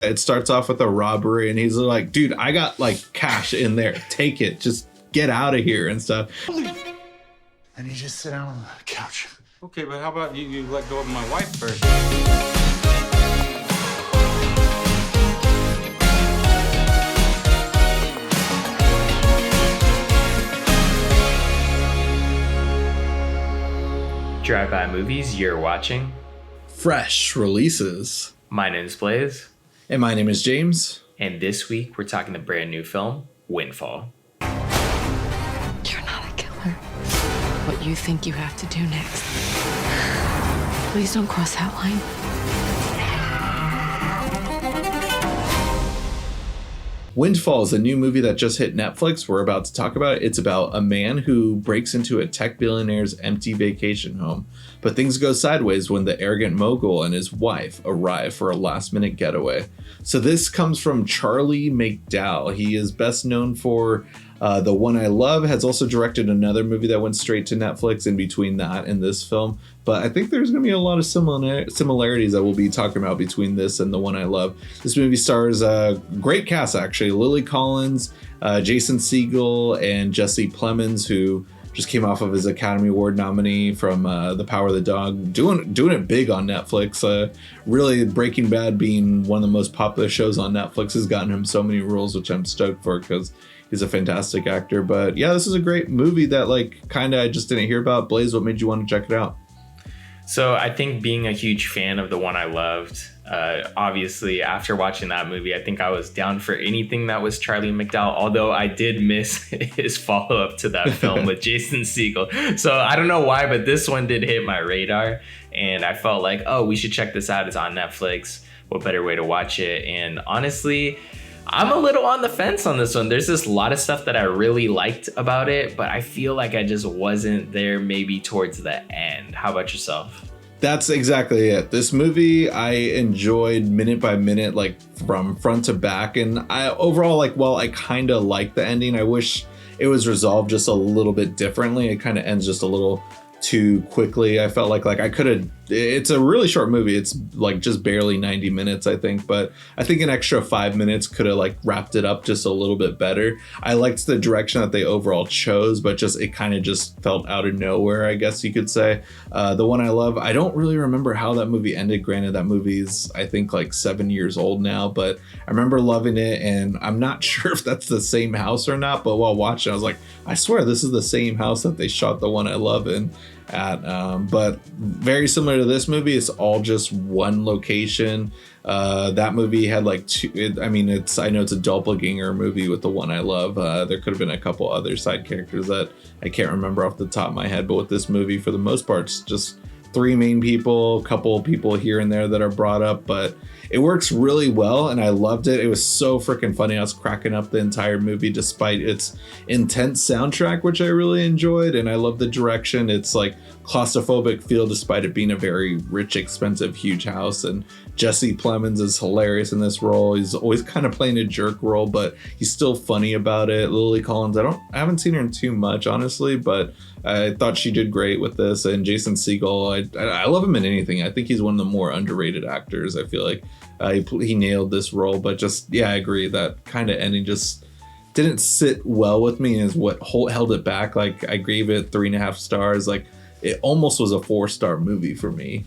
It starts off with a robbery and he's like, dude, I got like cash in there. Take it. Just get out of here and stuff. And you just sit down on the couch. Okay, but how about you let go of my wife first? Drive-by movies you're watching. Fresh releases. My name is Blaze. And my name is James. And this week we're talking the brand new film, Windfall. You're not a killer. What you think you have to do next. Please don't cross that line. Windfall is a new movie that just hit Netflix. We're about to talk about it. It's about a man who breaks into a tech billionaire's empty vacation home. But things go sideways when the arrogant mogul and his wife arrive for a last-minute getaway. So this comes from Charlie Mcdowell. He is best known for The One I Love, has also directed another movie that went straight to Netflix in between that and this film. But I think there's going to be a lot of similarities that we'll be talking about between this and The One I Love. This movie stars a great cast, actually. Lily Collins, Jason Segel, and Jesse Plemons, who just came off of his Academy Award nominee from The Power of the Dog, doing it big on Netflix. Really, Breaking Bad being one of the most popular shows on Netflix has gotten him so many roles, which I'm stoked for because he's a fantastic actor. But yeah, this is a great movie that I just didn't hear about. Blaze, what made you want to check it out? So I think being a huge fan of The One I Loved, obviously after watching that movie, I think I was down for anything that was Charlie McDowell, although I did miss his follow-up to that film with Jason Segel. So I don't know why, but this one did hit my radar and I felt like, oh, we should check this out. It's on Netflix. What better way to watch it? And honestly, I'm a little on the fence on this one. There's just a lot of stuff that I really liked about it, but I feel like I just wasn't there maybe towards the end. How about yourself? That's exactly it. This movie I enjoyed minute by minute, from front to back. And I overall, while I kind of like the ending, I wish it was resolved just a little bit differently. It kind of ends just a little too quickly. I felt like I could have. It's a really short movie. It's just barely 90 minutes, I think. But I think an extra 5 minutes could have wrapped it up just a little bit better. I liked the direction that they overall chose, but it kind of just felt out of nowhere, I guess you could say. The One I Love, I don't really remember how that movie ended. Granted, that movie's I think 7 years old now, but I remember loving it, and I'm not sure if that's the same house or not. But while watching, I was like, I swear this is the same house that they shot The One I Love in at. But very similar to this movie, it's all just one location. That movie had two. I know it's a doppelganger movie with The One I Love. There could have been a couple other side characters that I can't remember off the top of my head, but with this movie, for the most part, it's just three main people, a couple people here and there that are brought up, but it works really well and I loved it. It was so freaking funny. I was cracking up the entire movie despite its intense soundtrack, which I really enjoyed, and I love the direction. It's claustrophobic feel despite it being a very rich, expensive, huge house. And Jesse Plemons is hilarious in this role. He's always kind of playing a jerk role, but he's still funny about it. Lily Collins, I haven't seen her in too much, honestly, but I thought she did great with this. And Jason Segel, I love him in anything. I think he's one of the more underrated actors. I feel like he nailed this role, but I agree that kind of ending just didn't sit well with me, is what held it back. I gave it 3.5 stars. It almost was a 4-star movie for me.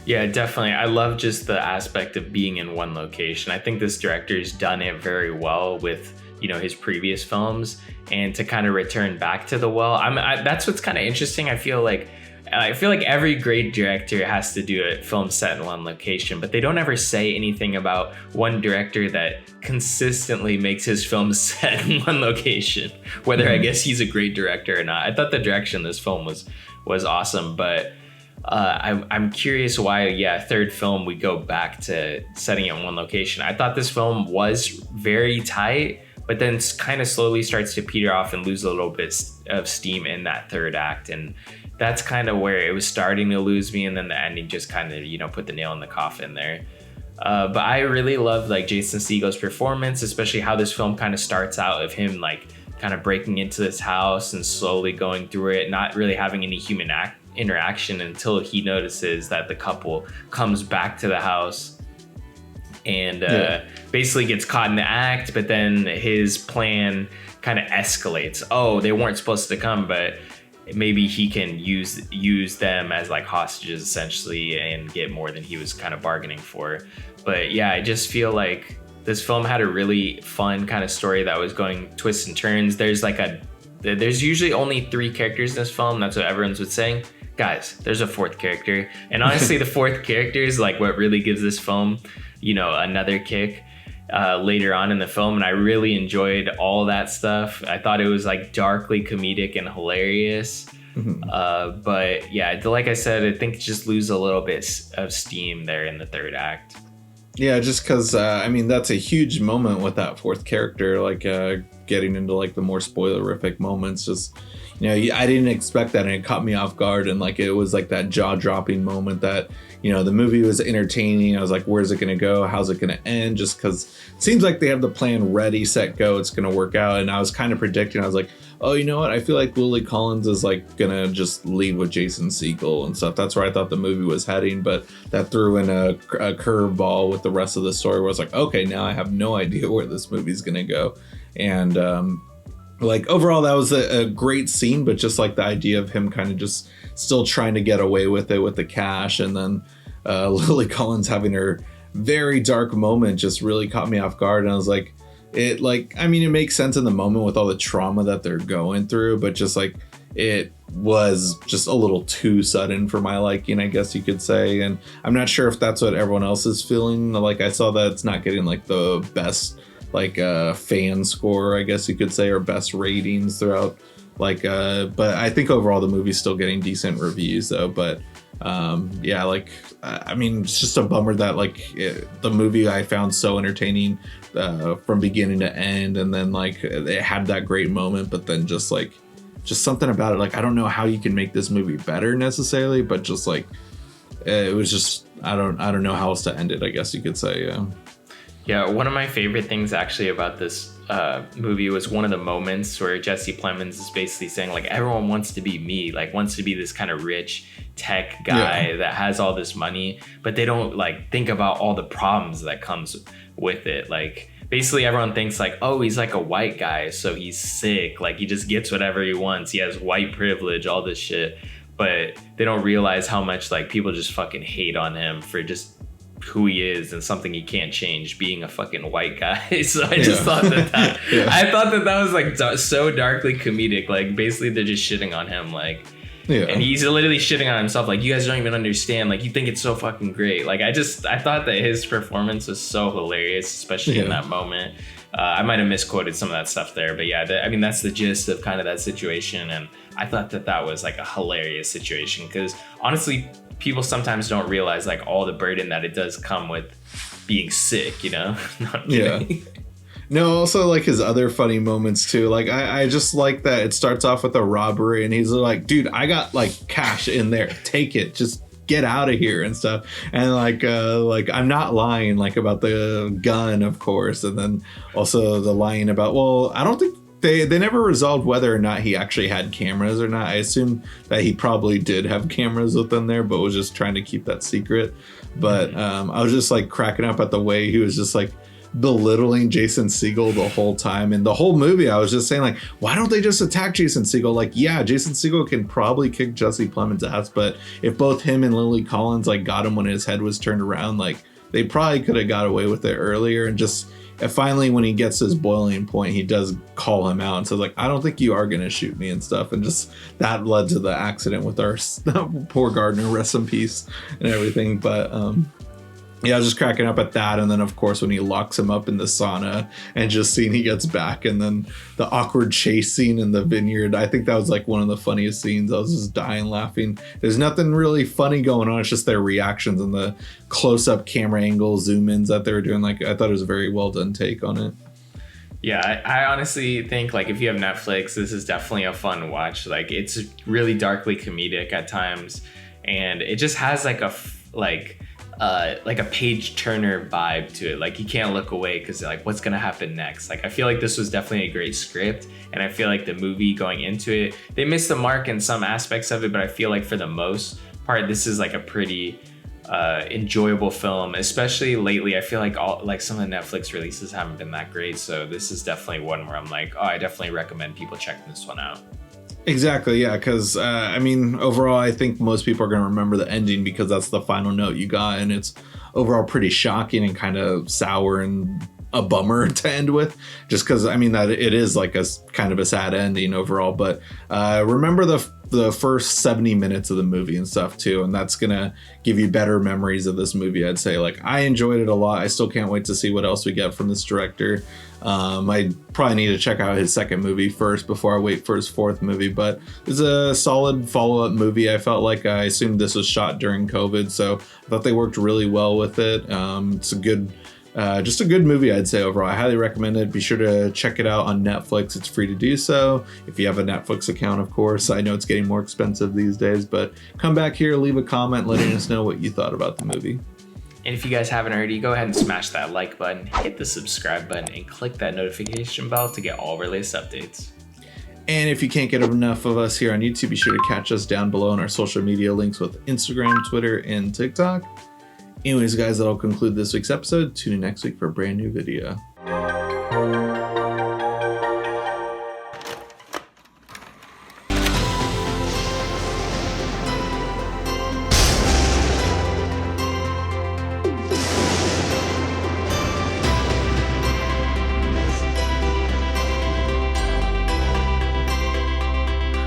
Yeah, definitely. I love just the aspect of being in one location. I think this director's done it very well with his previous films, and to kind of return back to the well. That's what's kind of interesting. I feel like every great director has to do a film set in one location, but they don't ever say anything about one director that consistently makes his films set in one location, whether I guess he's a great director or not. I thought the direction of this film was awesome, but I'm curious why, third film, we go back to setting it in one location. I thought this film was very tight, but then kind of slowly starts to peter off and lose a little bit of steam in that third act. And that's kind of where it was starting to lose me. And then the ending just kind of, put the nail in the coffin there. But I really love Jason Segel's performance, especially how this film kind of starts out of him kind of breaking into this house and slowly going through it, not really having any human interaction until he notices that the couple comes back to the house and basically gets caught in the act, but then his plan kind of escalates. Oh, they weren't supposed to come, but maybe he can use them as like hostages essentially and get more than he was kind of bargaining for. But yeah, I just feel like this film had a really fun kind of story that was going twists and turns. There's usually only 3 characters in this film. That's what everyone's been saying. Guys, there's a 4th character. And honestly, the 4th character is like what really gives this film, another kick later on in the film. And I really enjoyed all that stuff. I thought it was like darkly comedic and hilarious. But yeah, like I said, I think just lose a little bit of steam there in the 3rd act. Yeah, just because, that's a huge moment with that 4th character, like getting into like the more spoilerific moments. Just, I didn't expect that, and it caught me off guard. And like it was like that jaw-dropping moment that, the movie was entertaining. I was like, where's it going to go? How's it going to end? Just because it seems like they have the plan ready, set, go. It's going to work out. And I was kind of predicting, I was like, oh, you know what? I feel like Lily Collins is like gonna just leave with Jason Segel and stuff. That's where I thought the movie was heading, but that threw in a curveball with the rest of the story where I was like, okay, now I have no idea where this movie's gonna go. And like overall, that was a great scene, but just like the idea of him kind of just still trying to get away with it with the cash, and then Lily Collins having her very dark moment just really caught me off guard. And I was like, it makes sense in the moment with all the trauma that they're going through, but just like it was just a little too sudden for my liking, I guess you could say. And I'm not sure if that's what everyone else is feeling. Like I saw that it's not getting like the best like fan score, I guess you could say, or best ratings throughout. Like but I think overall the movie's still getting decent reviews though. But it's just a bummer that the movie I found so entertaining from beginning to end, and then like it had that great moment, but then just something about it, like I don't know how you can make this movie better necessarily, but just like it was just I don't know how else to end it, I guess you could say. Yeah, one of my favorite things actually about this movie was one of the moments where Jesse Plemons is basically saying like everyone wants to be me, like wants to be this kind of rich tech guy that has all this money, but they don't like think about all the problems that comes with it. Like basically everyone thinks like, oh, he's like a white guy, so he's sick, like he just gets whatever he wants, he has white privilege, all this shit, but they don't realize how much like people just fucking hate on him for just who he is and something he can't change, being a fucking white guy. So I just thought that I thought that was like so darkly comedic. Like basically they're just shitting on him, like and he's literally shitting on himself, like you guys don't even understand, like you think it's so fucking great. Like I thought that his performance was so hilarious, especially in that moment. I might have misquoted some of that stuff there, but yeah, that's the gist of kind of that situation. And I thought that was like a hilarious situation, because honestly people sometimes don't realize like all the burden that it does come with being sick, Not kidding. No, also like his other funny moments too. Like I just like that it starts off with a robbery and he's like, dude, I got like cash in there, take it, just get out of here and stuff. And like I'm not lying, like about the gun, of course. And then also the lying about, well, I don't think they never resolved whether or not he actually had cameras or not. I assume that he probably did have cameras within there, but was just trying to keep that secret. But I was just like cracking up at the way he was just like belittling Jason Segel the whole time. And the whole movie, I was just saying like, why don't they just attack Jason Segel? Like, yeah, Jason Segel can probably kick Jesse Plemons' ass, but if both him and Lily Collins like got him when his head was turned around, like they probably could have got away with it earlier. And just finally, when he gets his boiling point, he does call him out and says like, I don't think you are going to shoot me and stuff. And just that led to the accident with our poor Gardner, rest in peace, and everything. But yeah, I was just cracking up at that. And then, of course, when he locks him up in the sauna and just seeing he gets back, and then the awkward chase scene in the vineyard. I think that was like one of the funniest scenes. I was just dying laughing. There's nothing really funny going on. It's just their reactions and the close-up camera angle zoom-ins that they were doing. Like, I thought it was a very well done take on it. Yeah, I honestly think like if you have Netflix, this is definitely a fun watch. Like it's really darkly comedic at times, and it just has like a page turner vibe to it. Like you can't look away because like what's gonna happen next. Like I feel like this was definitely a great script, and I feel like the movie going into it, they missed the mark in some aspects of it, but I feel like for the most part this is like a pretty enjoyable film, especially lately. I feel like some of the Netflix releases haven't been that great, so this is definitely one where I'm like, oh, I definitely recommend people checking this one out. Exactly, yeah, because I mean, overall, I think most people are going to remember the ending because that's the final note you got, and it's overall pretty shocking and kind of sour and a bummer to end with, just because I mean that it is like a kind of a sad ending overall. But remember the first 70 minutes of the movie and stuff too, and that's gonna give you better memories of this movie. I'd say, like, I enjoyed it a lot. I still can't wait to see what else we get from this director. I probably need to check out his second movie first before I wait for his fourth movie, but it's a solid follow-up movie. I felt like, I assumed this was shot during COVID, so I thought they worked really well with it. It's a good just a good movie, I'd say, overall. I highly recommend it. Be sure to check it out on Netflix. It's free to do so. If you have a Netflix account, of course. I know it's getting more expensive these days, but come back here, leave a comment letting us know what you thought about the movie. And if you guys haven't already, go ahead and smash that like button, hit the subscribe button, and click that notification bell to get all our latest updates. And if you can't get enough of us here on YouTube, be sure to catch us down below in our social media links with Instagram, Twitter, and TikTok. Anyways, guys, that'll conclude this week's episode. Tune in next week for a brand new video.